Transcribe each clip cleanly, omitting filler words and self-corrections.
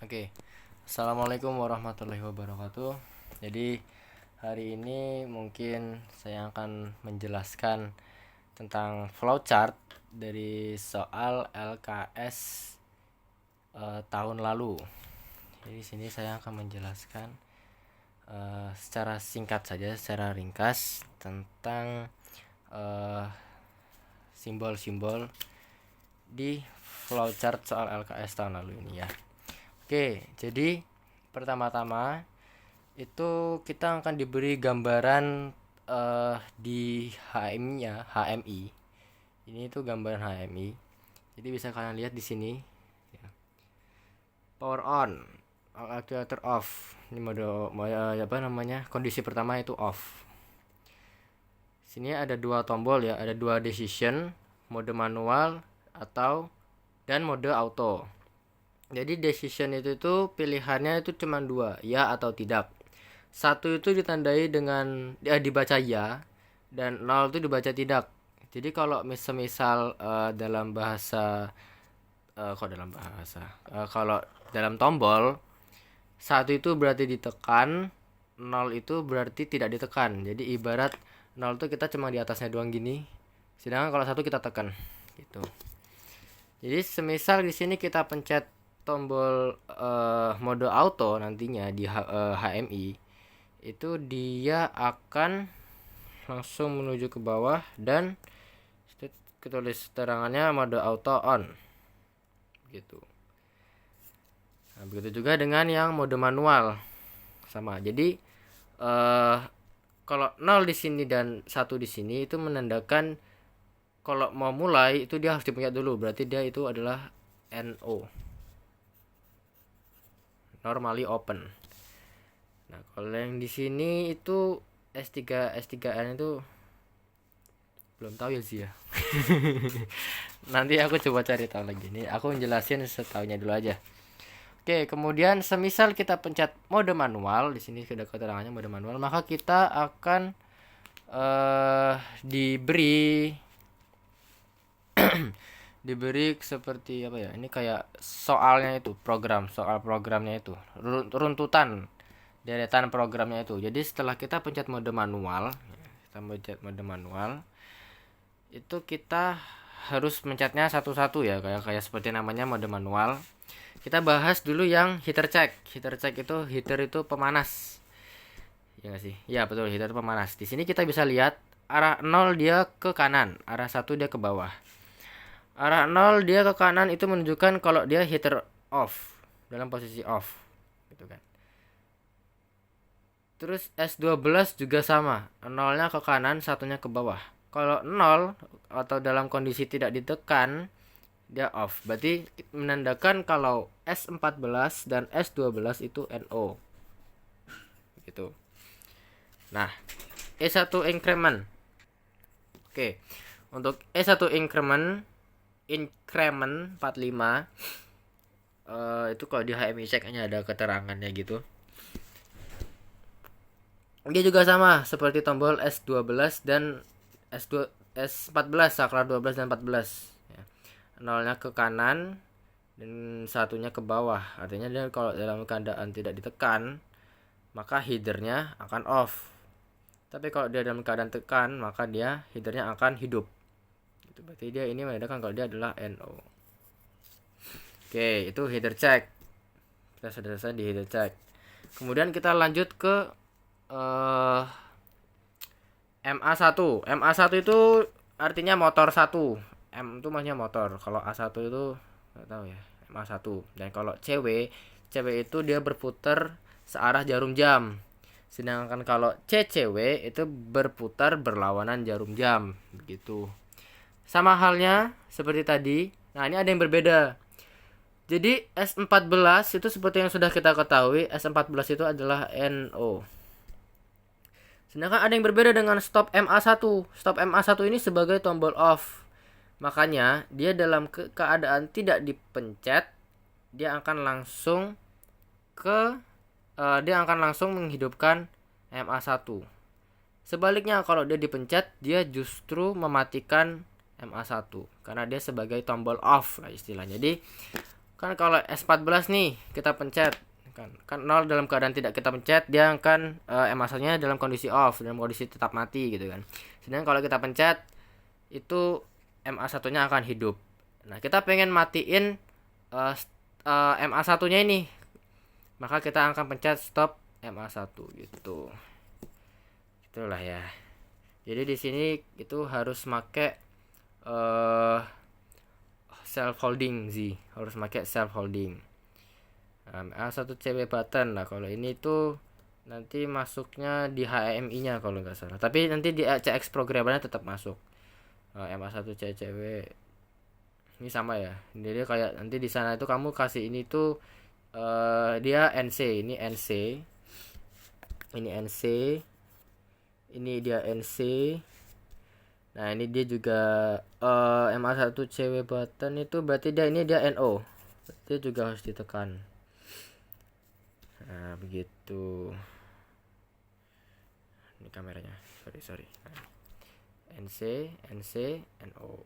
Oke, Assalamualaikum warahmatullahi wabarakatuh. Jadi hari ini mungkin saya akan menjelaskan tentang flowchart dari soal LKS tahun lalu. Jadi di sini saya akan menjelaskan secara singkat saja, secara ringkas tentang simbol-simbol di flowchart soal LKS tahun lalu ini ya. Oke, jadi pertama-tama itu kita akan diberi gambaran di HMI-nya, HMI. Ini itu gambaran HMI. Jadi bisa kalian lihat di sini. Ya. Power on, actuator off. Ini mode apa namanya? Kondisi pertama itu off. Sini ada dua tombol ya, ada dua decision, mode manual dan mode auto. Jadi decision itu pilihannya itu cuma dua, ya atau tidak. Satu itu ditandai dengan dibaca ya, dan 0 itu dibaca tidak. Jadi kalau misal dalam bahasa kalau dalam tombol, satu itu berarti ditekan, 0 itu berarti tidak ditekan. Jadi ibarat 0 itu kita cuma di atasnya doang gini, sedangkan kalau satu kita tekan gitu. Jadi semisal di sini kita pencet tombol mode auto nantinya di HMI, itu dia akan langsung menuju ke bawah dan tulis terangannya mode auto on gitu. Nah, begitu juga dengan yang mode manual sama. Jadi kalau 0 di sini dan 1 di sini itu menandakan kalau mau mulai itu dia harus dipencet dulu, berarti dia itu adalah NO, normally open. Nah, kalau yang di sini itu S3N itu belum tahu ya sih ya. Nanti aku coba cari tahu lagi. Nih, aku menjelasin setahunya dulu aja. Oke, kemudian semisal kita pencet mode manual, di sini sudah keterangannya mode manual, maka kita akan diberi seperti apa ya? Ini kayak soalnya itu, soal programnya itu, runtutan deretan programnya itu. Jadi setelah kita pencet mode manual, itu kita harus mencetnya satu-satu ya, kayak seperti namanya mode manual. Kita bahas dulu yang heater check. Heater check itu pemanas. Ya nggak sih? Ya betul, heater pemanas. Di sini kita bisa lihat arah 0 dia ke kanan, arah 1 dia ke bawah. Arah 0 dia ke kanan itu menunjukkan kalau dia heater off, dalam posisi off gitu kan. Terus S12 juga sama, 0-nya ke kanan, 1-nya ke bawah. Kalau 0 atau dalam kondisi tidak ditekan, dia off. Berarti menandakan kalau S14 dan S12 itu NO. Gitu. Nah, E1 increment. Oke. Untuk E1 increment 45 itu kalau di HMI check hanya ada keterangannya gitu. Dia juga sama seperti tombol S12 dan S14, saklar 12 dan 14 ya. 0-nya ke kanan dan 1-nya ke bawah. Artinya dia kalau dalam keadaan tidak ditekan, maka headernya akan off. Tapi kalau dia dalam keadaan tekan, maka dia headernya akan hidup. Itu berarti dia ini menandakan kalau dia adalah NO. Oke, itu header check. Kita sudah selesai di header check. Kemudian kita lanjut ke MA1. MA1 itu artinya motor 1. M itu maksudnya motor. Kalau A1 itu enggak tahu ya. MA1. Dan kalau CW itu dia berputar searah jarum jam. Sedangkan kalau CCW itu berputar berlawanan jarum jam, begitu. Sama halnya seperti tadi. Nah, ini ada yang berbeda. Jadi S14 itu seperti yang sudah kita ketahui, S14 itu adalah NO. Sedangkan ada yang berbeda dengan stop MA1. Stop MA1 ini sebagai tombol off. Makanya dia dalam keadaan tidak dipencet, dia akan langsung menghidupkan MA1. Sebaliknya kalau dia dipencet, dia justru mematikan MA1 karena dia sebagai tombol off lah istilahnya. Jadi Kan kalau S14 nih kita pencet kan 0 dalam keadaan tidak kita pencet, dia akan MA1-nya dalam kondisi off, dalam kondisi tetap mati gitu kan. Sedangkan kalau kita pencet itu MA1-nya akan hidup. Nah, kita pengen matiin MA1-nya ini. Maka kita akan pencet stop MA1 gitu. Itulah ya. Jadi di sini itu harus make self holding sih, harus pakai self holding. A1CW button. Nah, kalau ini tuh nanti masuknya di HMI-nya kalau nggak salah. Tapi nanti di CX programmernya tetap masuk. MA1CCW ini sama ya. Jadi kayak nanti di sana itu kamu kasih ini tuh dia NC, ini NC. Ini NC. Ini dia NC. Nah, ini dia juga MA1CW button itu berarti dia NO. Berarti juga harus ditekan. Nah, begitu. Ini kameranya. Sorry. Nah, NC, NO.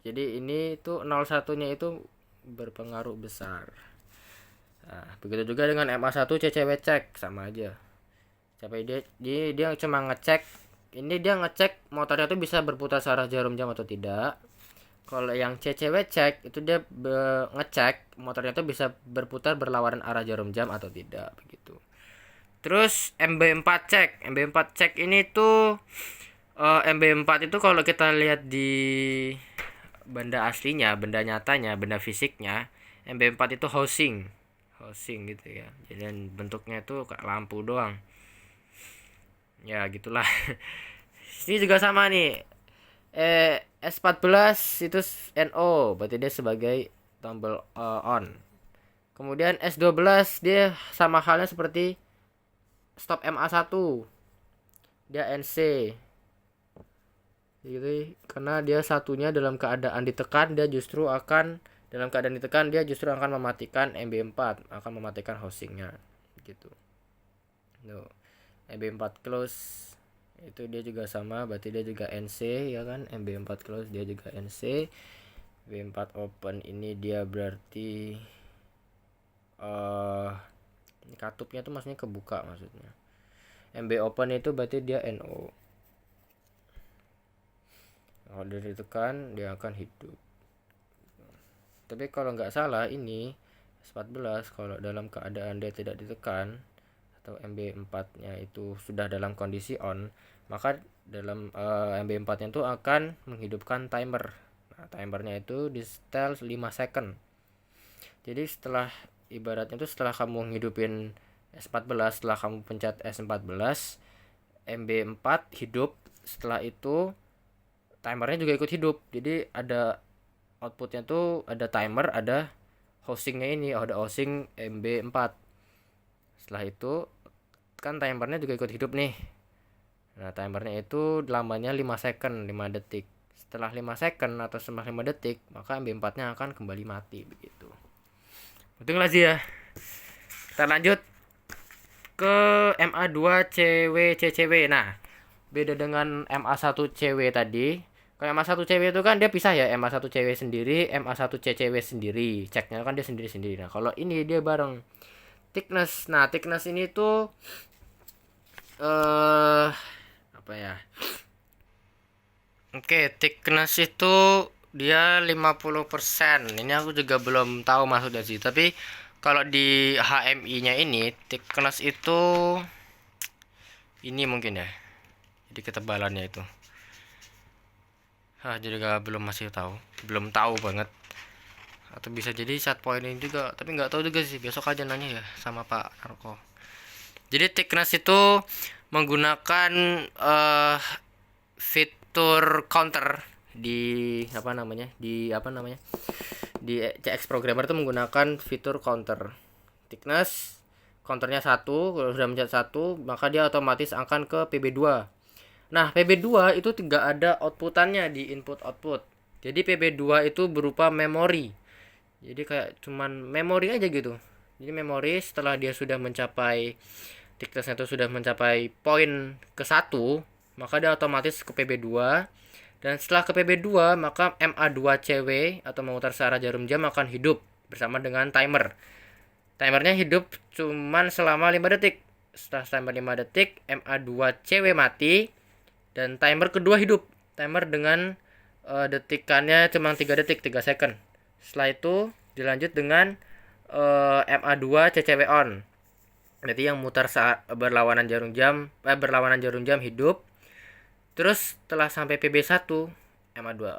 Jadi ini tuh 01-nya itu berpengaruh besar. Nah, begitu juga dengan MA1CCW cek, sama aja. Sampai dia cuma ngecek. Ini dia ngecek motornya tuh bisa berputar searah jarum jam atau tidak. Kalau yang CCW cek itu dia ngecek motornya tuh bisa berputar berlawanan arah jarum jam atau tidak begitu. Terus MB4 cek. MB4 cek ini tuh MB4 itu kalau kita lihat di benda aslinya, benda nyatanya, benda fisiknya, MB4 itu housing gitu ya. Jadi bentuknya itu kayak lampu doang. Ya gitulah. Ini juga sama nih. S14 itu NO, berarti dia sebagai tombol on. Kemudian S12 dia sama halnya seperti stop MA1. Dia NC. Gitu, karena dia satunya dalam keadaan ditekan, dia justru akan mematikan MB4, akan mematikan housingnya gitu. Tuh. MB4 close itu dia juga sama, berarti dia juga NC ya kan. MB4 close dia juga NC. MB4 open ini dia berarti ini katupnya tuh maksudnya kebuka maksudnya. MB open itu berarti dia NO. Kalau dia ditekan dia akan hidup. Tapi kalau nggak salah ini 14 kalau dalam keadaan dia tidak ditekan atau MB4-nya itu sudah dalam kondisi on, maka dalam MB4-nya itu akan menghidupkan timer. Nah, timernya itu di setel 5 second. Jadi setelah ibaratnya itu setelah kamu ngidupin S14, setelah kamu pencet S14, MB4 hidup, setelah itu timernya juga ikut hidup. Jadi ada outputnya tuh ada timer, ada housingnya ini, ada housing MB4. Setelah itu kan timernya juga ikut hidup nih. Nah, timernya itu lamanya 5 second, 5 detik. Setelah 5 second atau setelah 5 detik, maka MB4-nya akan kembali mati begitu. Betul lagi ya. Kita lanjut ke MA2CW-CCW. Nah, beda dengan MA1CW tadi. Kalau MA1CW itu kan dia pisah ya, MA1CW sendiri, MA1CCW sendiri. Ceknya kan dia sendiri-sendiri. Nah, kalau ini dia bareng. Thickness. Nah, thickness ini tuh apa ya? Oke, thickness itu dia 50%. Ini aku juga belum tahu maksudnya sih. Tapi kalau di HMI-nya ini thickness itu ini mungkin ya. Jadi ketebalannya itu. Jadi masih tahu. Belum tahu banget. Atau bisa jadi set point ini juga, tapi nggak tahu juga sih, besok aja nanya ya sama Pak Narko. Jadi thickness itu menggunakan fitur counter di di CX programmer itu menggunakan fitur counter thickness. Counternya 1, kalau sudah mencet 1 maka dia otomatis akan ke PB2. Nah, PB2 itu tidak ada outputannya di input output. Jadi PB2 itu berupa memori. Jadi kayak cuman memori aja gitu. Jadi memori setelah dia sudah mencapai thickness-nya itu sudah mencapai poin ke-1, maka dia otomatis ke PB2. Dan setelah ke PB2, maka MA2CW atau memutar searah jarum jam akan hidup. bersama dengan timernya hidup cuman selama 5 detik. Setelah timer 5 detik MA2CW mati dan timer kedua hidup. Timer dengan detikannya cuma 3 detik, 3 second. Setelah itu dilanjut dengan MA2CCW on. Berarti yang mutar saat berlawanan jarum jam hidup. Terus setelah sampai PB1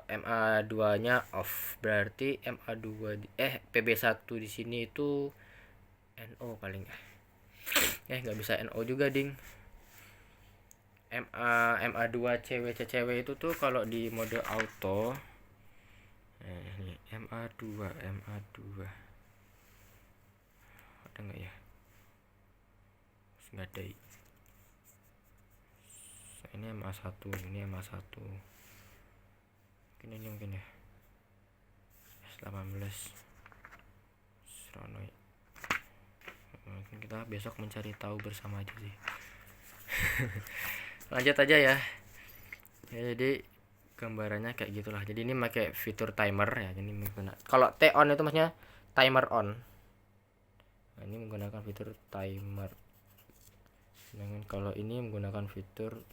MA2-nya off. Berarti MA2 PB1 di sini itu NO paling nggak bisa NO juga ding. MA2 CW itu tuh kalau di mode auto ini MA2 ada nggak ya? Nggak ada. Ini MA1 mungkin ya S18 Seronoi. Mungkin kita besok mencari tahu bersama aja sih. Lanjut aja ya. Jadi gambarannya kayak gitulah. Jadi ini pakai fitur timer ya. Jadi kalau T on itu maksudnya timer on. Nah, ini menggunakan fitur timer. Sedangkan kalau ini menggunakan fitur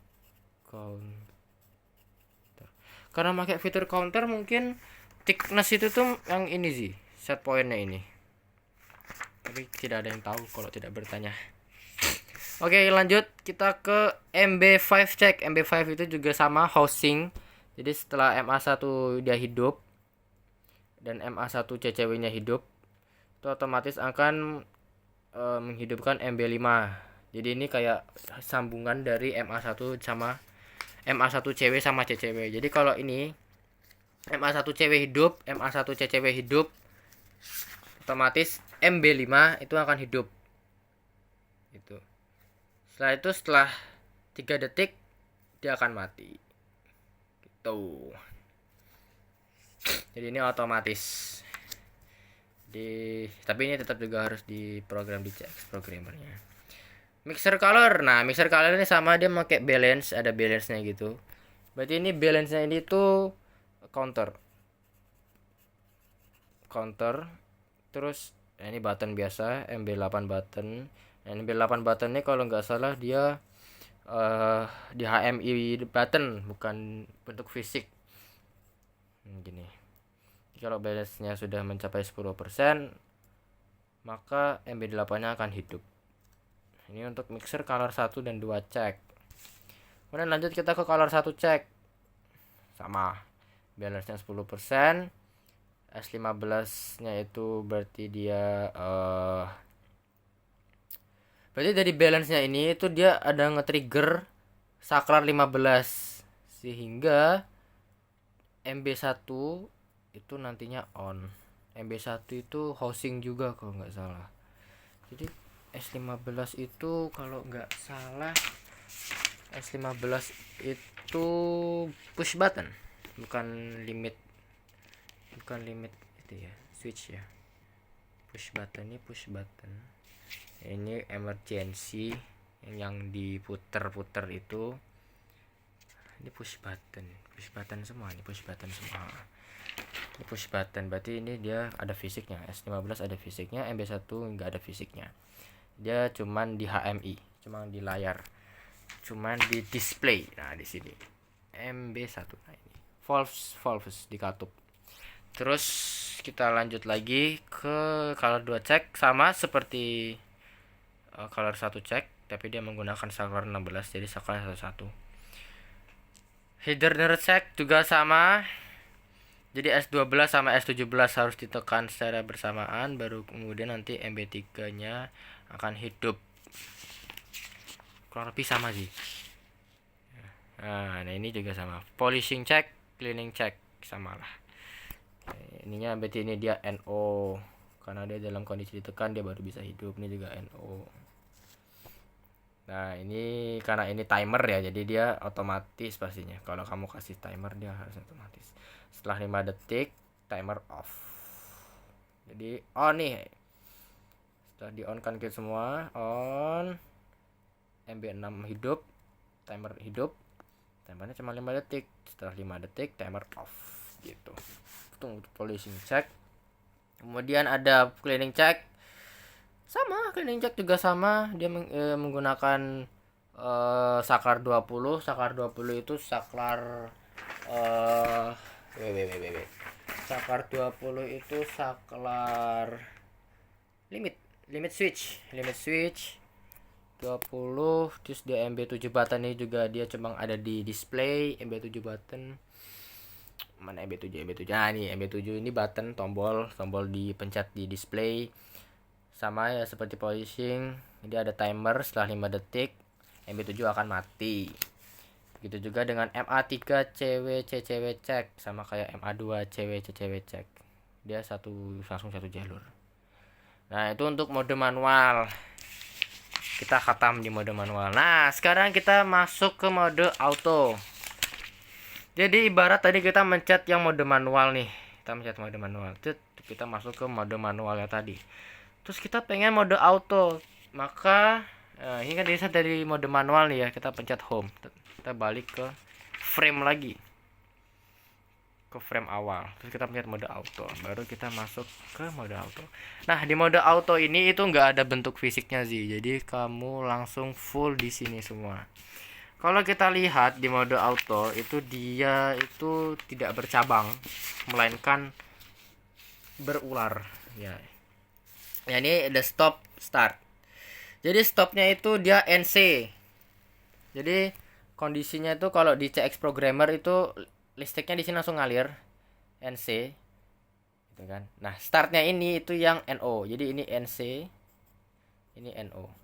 counter. Karena pakai fitur counter mungkin thickness itu tuh yang ini sih, set pointnya ini. Tapi tidak ada yang tahu kalau tidak bertanya. Oke, lanjut kita ke MB5 check. MB5 itu juga sama housing. Jadi setelah MA1 dia hidup dan MA1 CCW-nya hidup, itu otomatis akan menghidupkan MB5. Jadi ini kayak sambungan dari MA1 sama MA1 CW sama CCW. Jadi kalau ini MA1 CW hidup, MA1 CCW hidup, otomatis MB5 itu akan hidup. Itu. Setelah 3 detik dia akan mati. Gitu. Jadi ini otomatis. Tapi ini tetap juga harus diprogram, dicek programmernya. Mixer color. Nah, mixer color ini sama, dia pakai balance, ada balance-nya gitu. Berarti ini balance-nya ini tuh counter. Terus ini button biasa, MB8 button. Nah, MB8 button ini kalau nggak salah dia di HMI button, bukan bentuk fisik. Gini. Kalau balance-nya sudah mencapai 10%, maka MB8-nya akan hidup. Ini untuk mixer color 1 dan 2 cek. Kemudian lanjut kita ke color 1 cek. Sama. Balance-nya 10%. S15-nya itu berarti dia berarti dari balance-nya ini itu dia ada nge-trigger saklar 15 sehingga MB1 itu nantinya on. MB1 itu housing juga kalau nggak salah. Jadi S15 itu kalau nggak salah S15 itu push button, bukan limit itu ya, switch ya. Push button ini emergency yang diputer-puter itu. Ini push button semua. Ini push button berarti ini dia ada fisiknya. S15 ada fisiknya, MB1 nggak ada fisiknya. Dia cuman di HMI, cuman di layar, cuman di display. Nah, di sini MB1. Nah, ini valves dikatup. Terus kita lanjut lagi ke color 2 check, sama seperti color 1 check, tapi dia menggunakan saklar 16, jadi saklar 11. Header check juga sama. Jadi S12 sama S17 harus ditekan secara bersamaan, baru kemudian nanti MB3-nya akan hidup. Kurang lebih sama sih. Nah, ini juga sama. Polishing check, cleaning check, sama lah. Ininya berarti ini dia NO. Karena dia dalam kondisi ditekan dia baru bisa hidup. Ini juga NO. Nah, ini karena ini timer ya, jadi dia otomatis pastinya. Kalau kamu kasih timer dia harus otomatis. Setelah 5 detik timer off. Jadi on nih. Setelah di on kan kita semua on. MB6 hidup, timer hidup. Timernya cuma 5 detik. Setelah 5 detik timer off gitu. Itu untuk polishing check. Kemudian ada cleaning check, sama cleaning check juga sama, dia menggunakan saklar 20. Saklar 20 itu saklar eh saklar 20 itu saklar limit limit switch 20. Terus dia MB7 button ini juga dia cuma ada di display. MB7 button mana, MB7 nah ini MB7 ini button tombol dipencet di display, sama ya seperti polishing. Dia ada timer, setelah 5 detik MB7 akan mati. Gitu juga dengan MA3 CW CCW check, sama kayak MA2 CW CCW check, dia langsung satu jalur. Nah itu untuk mode manual, kita khatam di mode manual. Nah sekarang kita masuk ke mode auto. Jadi ibarat tadi kita mencet yang mode manual nih, kita mencet mode manual, kita masuk ke mode manualnya tadi. Terus kita pengen mode auto, maka ini kan dari mode manual nih ya, kita pencet home, kita balik ke frame lagi, ke frame awal, terus kita pencet mode auto, baru kita masuk ke mode auto. Nah di mode auto ini itu nggak ada bentuk fisiknya sih, jadi kamu langsung full di sini semua. Kalau kita lihat di mode auto itu dia itu tidak bercabang, melainkan berular ya. Ya ini ada stop start. Jadi stopnya itu dia NC. Jadi kondisinya itu kalau di CX programmer itu listriknya di sini langsung ngalir NC, gitu kan. Nah startnya ini itu yang NO. Jadi ini NC, ini NO.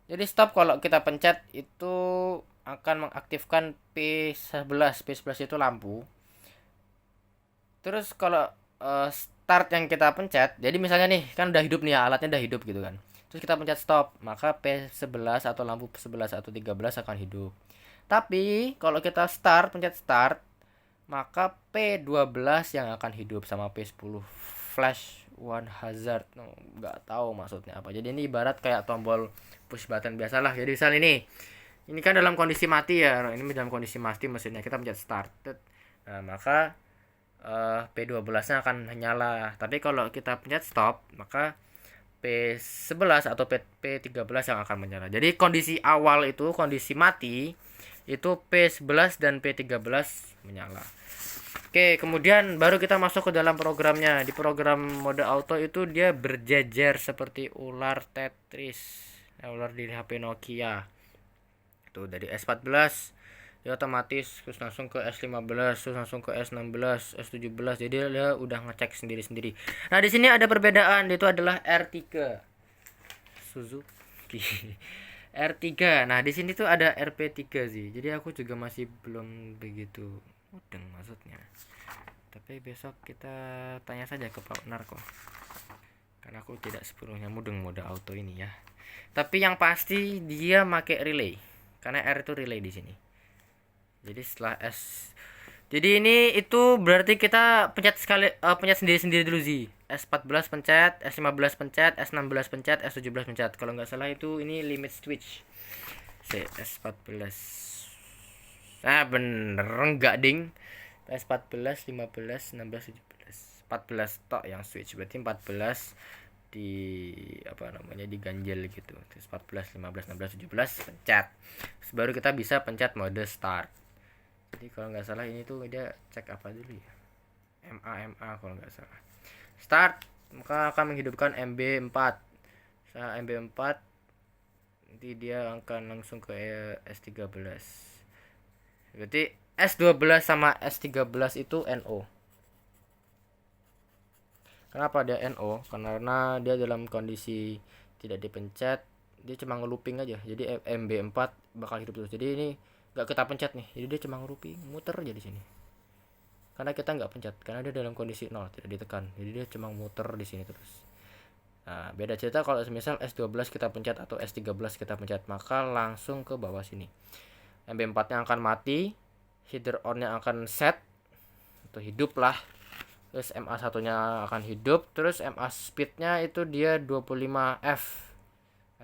Jadi stop kalau kita pencet itu akan mengaktifkan P11. P11 itu lampu. Terus kalau start yang kita pencet, jadi misalnya nih kan udah hidup nih ya, alatnya udah hidup gitu kan. Terus kita pencet stop, maka P11 atau lampu P11 atau 13 akan hidup. Tapi kalau kita pencet start, maka P12 yang akan hidup, sama P10 flash one hazard. Nggak tahu maksudnya apa. Jadi ini ibarat kayak tombol push button biasalah. Jadi misal ini kan dalam kondisi mati ya. Ini dalam kondisi mati mesinnya, kita pencet start. Nah, maka P12 nya akan nyala. Tapi kalau kita pencet stop, maka P11 atau P13 yang akan menyala. Jadi kondisi awal itu, kondisi mati itu P11 dan P13 menyala. Oke, kemudian baru kita masuk ke dalam programnya. Di program mode auto itu dia berjejer seperti ular Tetris, ular di HP Nokia. Tuh dari S14 dia otomatis terus langsung ke S15, terus langsung ke S16, S17. Jadi dia udah ngecek sendiri-sendiri. Nah, di sini ada perbedaan, itu adalah R3 Suzuki. R3. Nah, di sini tuh ada RP3 sih. Jadi aku juga masih belum begitu mudeng maksudnya. Tapi besok kita tanya saja ke Pak Narko. Karena aku tidak sepenuhnya mudeng mode auto ini ya. Tapi yang pasti dia pakai relay. Karena R itu relay di sini. Jadi setelah jadi ini itu berarti kita pencet sendiri-sendiri dulu sih. S14 pencet, S15 pencet, S16 pencet, S17 pencet. Kalau nggak salah itu ini limit switch. S14. Nah, bener enggak ding. S14, 15, 16, 17. 14 tok yang switch. Berarti 14 di diganjel gitu. Terus 14, 15, 16, 17 pencet. Terus baru kita bisa pencet mode start. Jadi kalau nggak salah ini tuh dia cek apa dulu ya, MA kalau nggak salah. Start, maka akan menghidupkan MB4. Nah, MB4 nanti dia akan langsung ke S13. Berarti S12 sama S13 itu NO. Kenapa dia NO? Karena dia dalam kondisi tidak dipencet, dia cuma ngelooping aja. Jadi MB4 bakal hidup terus. Jadi ini nggak kita pencet nih, jadi dia cuma ngelooping, muter aja di sini. Karena kita nggak pencet, karena dia dalam kondisi 0, tidak ditekan. Jadi dia cuma muter di sini terus. Nah, beda cerita kalau misal S12 kita pencet atau S13 kita pencet, maka langsung ke bawah sini. MB4-nya akan mati, header on-nya akan set atau hidup lah. Terus MA1-nya akan hidup, terus MA speed-nya itu dia 25F.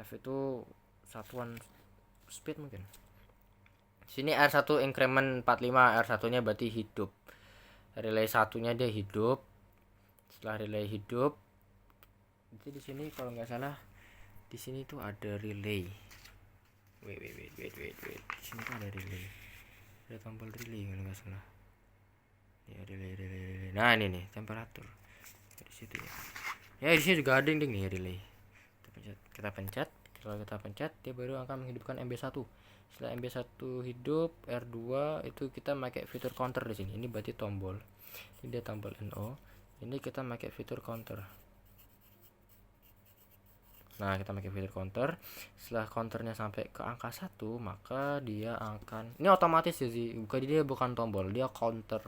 F itu satuan speed mungkin. Sini R1 increment 45, R1-nya berarti hidup. Relay satunya dia hidup. Setelah relay hidup, jadi di sini kalau nggak salah di sini tuh ada relay. Wait. Di sini tuh ada relay. Ada tombol relay kalau nggak salah. Ya relay. Nah ini nih temperatur. Di situ ya. Ya di sini juga ada ding nih relay. Kita pencet. Kalau kita pencet dia baru akan menghidupkan MB1. Setelah MB1 hidup, R2 itu kita pakai fitur counter di sini. Ini berarti tombol. Ini dia tombol NO. Ini kita pakai fitur counter. Nah, kita pakai fitur counter. Setelah counternya sampai ke angka 1, maka dia akan, ini otomatis ya sih, bukan tombol, dia counter.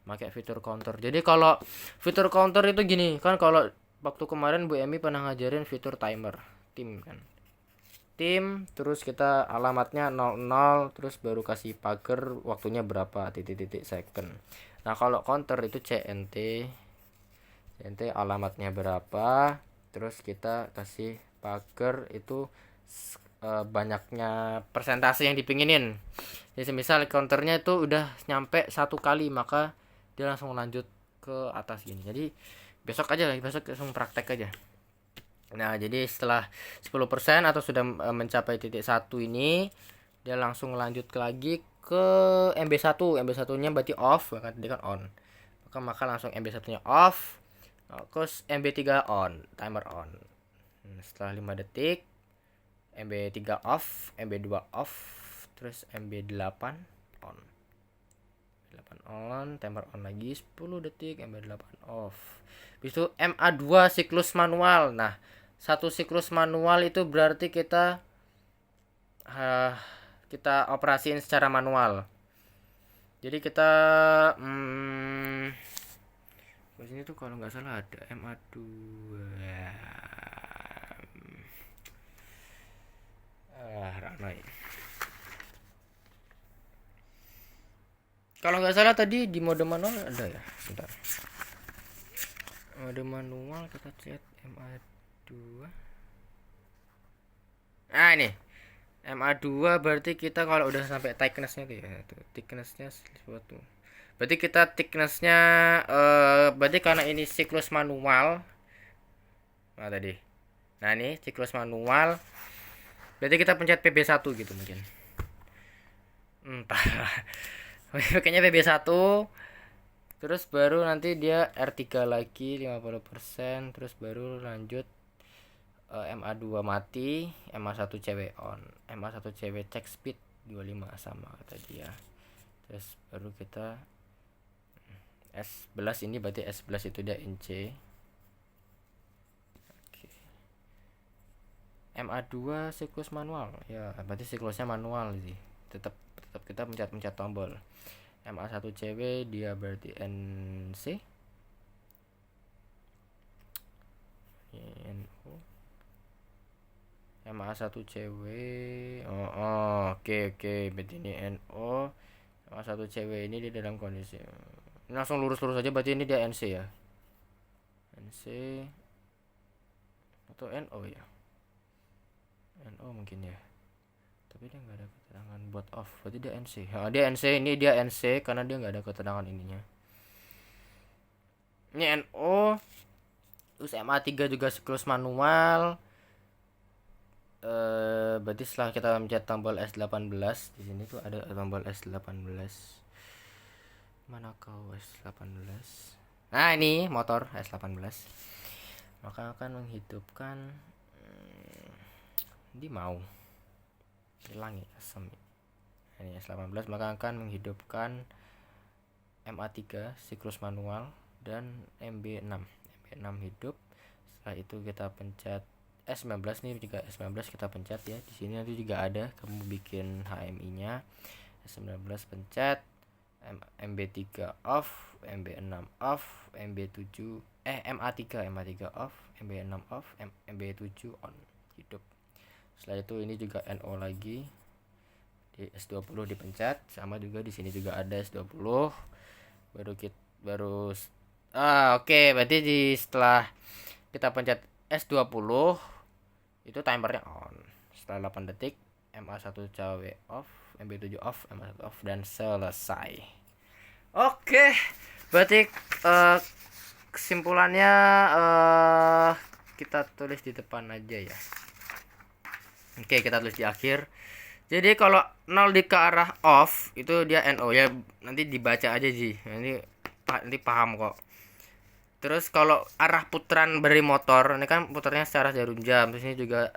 Pakai fitur counter. Jadi kalau fitur counter itu gini, kan kalau waktu kemarin Bu Emi pernah ngajarin fitur timer, tim kan. Tim, terus kita alamatnya 00, terus baru kasih pagar waktunya berapa, titik-titik second. Nah, kalau counter itu CNT alamatnya berapa, terus kita kasih pagar itu banyaknya persentase yang dipinginin. Jadi misal counternya itu udah nyampe 1 kali, maka dia langsung lanjut ke atas gini. Jadi besok langsung praktek aja. Nah, jadi setelah 10% atau sudah mencapai titik 1 ini, dia langsung lanjut lagi ke MB1. MB1-nya berarti off, kan tadi kan on. Maka langsung MB1-nya off. Terus MB3 on, timer on. Setelah 5 detik MB3 off, MB2 off, terus MB8 on. 8 on, timer on lagi 10 detik, MB8 off. Habis itu MA2 siklus manual. Nah, satu siklus manual itu berarti kita operasiin secara manual. Jadi kita di sini tuh kalau nggak salah ada MA2. Ranai. Kalau nggak salah tadi di mode manual ada ya. Bentar. Mode manual kita chat MA2. Nah ini MA2 berarti kita kalau udah sampai thickness-nya tuh ya, tuh thickness-nya sesuatu. Berarti kita thickness-nya berarti karena ini siklus manual. Nah tadi. Nah ini siklus manual. Berarti kita pencet PB1 gitu mungkin. Entah. Kayaknya PB1. Terus baru nanti dia R3 lagi 50%, terus baru lanjut MA2 mati, MA1 cewek on, MA1 cewek check speed 25 sama kata dia. Terus baru kita S11, ini berarti S11 itu dia NC. Oke. MA2 siklus manual. Ya, berarti siklusnya manual sih. Tetap kita pencet tombol. MA1 cewek dia berarti NC. NO. MA1 cewek. Oke. Berarti ini NO. MA1 cewek ini di dalam kondisi. Ini langsung lurus aja, berarti ini dia NC ya. NC atau NO ya. NO mungkin ya. Tapi dia nggak ada keterangan buat off, berarti dia NC. Dia NC, ini dia NC karena dia nggak ada keterangan ininya. Ini NO. Terus MA3 juga siklus manual. Berarti setelah kita mencet tombol S18, di sini tuh ada tombol S18. Mana kau S18? Nah, ini motor S18. Maka akan menghidupkan ini mau hilang ya asam. Ini S18 maka akan menghidupkan MA3 siklus manual dan MB6 hidup. Setelah itu kita pencet S19, nih juga S19 kita pencet ya. Di sini nanti juga ada kamu bikin HMI-nya. S19 pencet, MB3 off, MB6 off, MA3 off, MB6 off, MB7 on, hidup. Setelah itu ini juga NO lagi. Di S20 dipencet, sama juga di sini juga ada S20. Oke, berarti setelah kita pencet S20 itu timernya on. Setelah 8 detik MA1 cawe off, MB7 off, MA1 off, dan selesai. Oke, berarti kesimpulannya kita tulis di depan aja ya. Oke, kita tulis di akhir. Jadi kalau 0 di ke arah off itu dia NO ya, nanti dibaca aja sih. Nanti paham kok. Terus kalau arah putaran dari motor, ini kan putarnya secara jarum jam, terus ini juga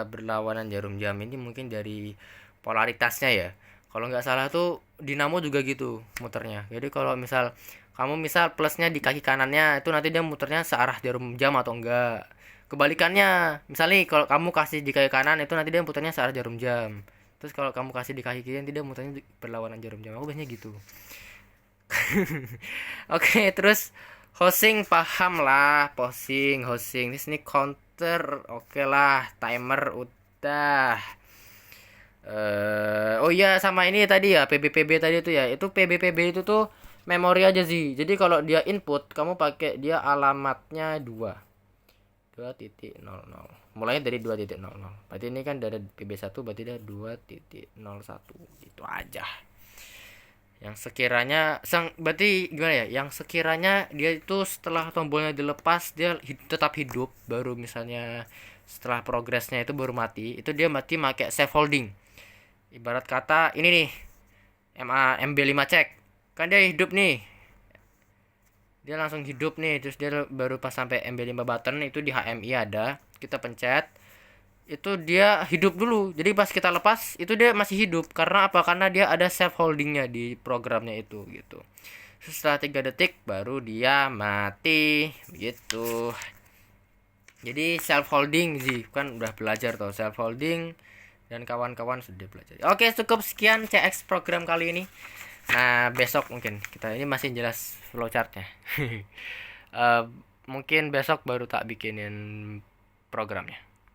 berlawanan jarum jam. Ini mungkin dari polaritasnya ya. Kalau nggak salah tuh dinamo juga gitu muternya. Jadi kalau kamu plusnya di kaki kanannya, itu nanti dia muternya searah jarum jam atau enggak. Kebalikannya, misalnya kalau kamu kasih di kaki kanan, itu nanti dia putarnya searah jarum jam. Terus kalau kamu kasih di kaki kiri, nanti dia muternya berlawanan jarum jam. Aku biasanya gitu. Oke, terus hosting paham lah, hosting. Di sini counter, oke lah, timer udah. Oh iya, sama ini tadi ya, PBPB tadi itu ya. Itu PBPB itu tuh memori aja sih. Jadi kalau dia input, kamu pakai dia alamatnya 2.00. Mulainya dari 2.00. Berarti ini kan dari PB1, berarti dia 2.01 gitu aja. Yang sekiranya berarti gimana ya? Yang sekiranya dia itu setelah tombolnya dilepas dia tetap hidup, baru misalnya setelah progresnya itu baru mati, itu dia mati pakai save holding. Ibarat kata ini nih, MB5 cek. Kan dia hidup nih. Dia langsung hidup nih, terus dia baru pas sampai MB5 button itu di HMI ada, kita pencet, itu dia hidup dulu. Jadi pas kita lepas itu dia masih hidup. Karena apa? Karena dia ada save holdingnya di programnya itu gitu. Setelah 3 detik baru dia mati gitu. Jadi self holding sih kan udah belajar tuh, self holding dan kawan-kawan sudah belajar. Oke, cukup sekian CX program kali ini. Nah, besok mungkin kita ini masih jelas flowchartnya. Mungkin besok baru tak bikinin programnya.